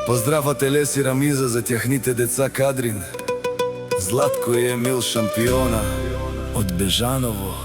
Поздравате Леси Рамиза за тяхните деца Кадрин, Златко и Емил Шампиона от Бежаново.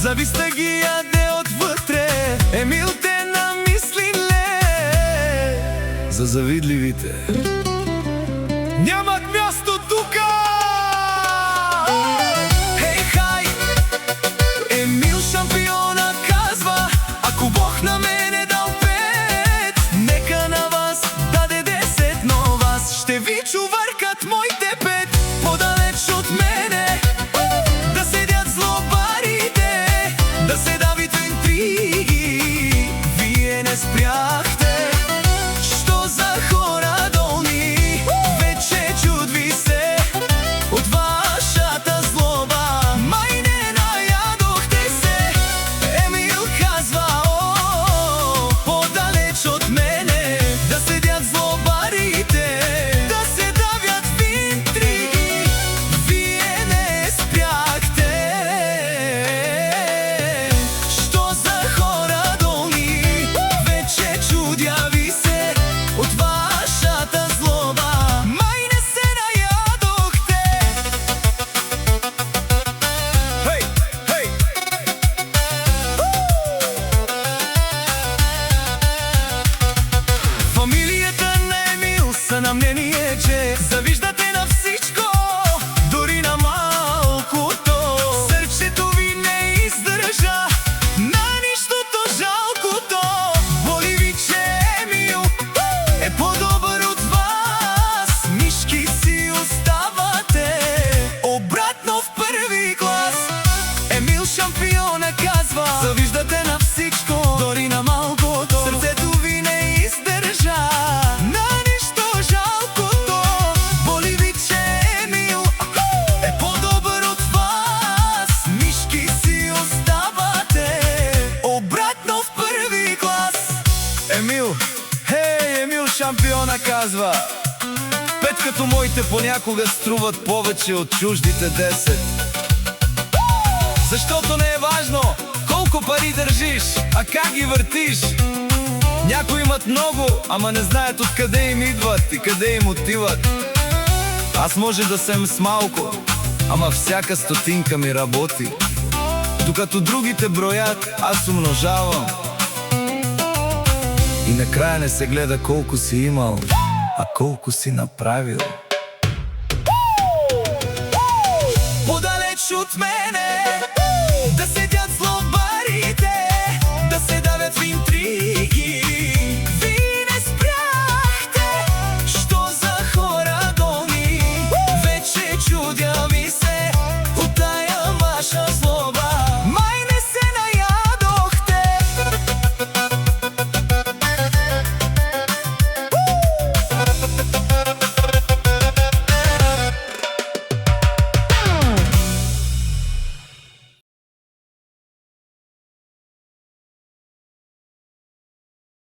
Завистта ги яде отвътре, Емил те намисли ле. За завидливите нямат място тука. Хей, хай! Емил Шампиона казва: ако Бог на мене дал 5, нека на вас даде 10, но вас ще ви чуваркат моите 5. Подалеч от мене да седят злобарите, да се давите интриги. Вие не спряхте. Що за хора долни, вече чудви се от вашата злоба. Май не наядохте се. Емил казва: о, подалеч от мене да седят злобарите, да се давят в интриги. Вие не спряхте. Що за хора долни, вече чудя ви се от вашата злоба. Май не се наядохте. Хей, хей! Фамилията на Емил са на мнение, че завиждате на всичко, дори на малкото. Сърчето ви не издържа на нищото жалкото. Боли ви, че Емил е по-добър от вас. Мишки си оставате обратно в първи клас. Емил Шампиона казва: завиждате на всичко, дори на малкото. Сърцето ви не издържа на нищо жалкото. Боли ви, че Емил е по-добър от вас. Мишки си оставате обратно в първи клас. Емил, хей, Емил Шампиона казва: 5 като моите понякога струват повече от чуждите 10. Защото не е важно колко пари държиш, а как ги въртиш. Някои имат много, ама не знаят откъде им идват и къде им отиват. Аз може да съм с малко, ама всяка стотинка ми работи. Докато другите броят, аз умножавам. и накрая не се гледа колко си имал, а колко си направил. Подалеч от мене да се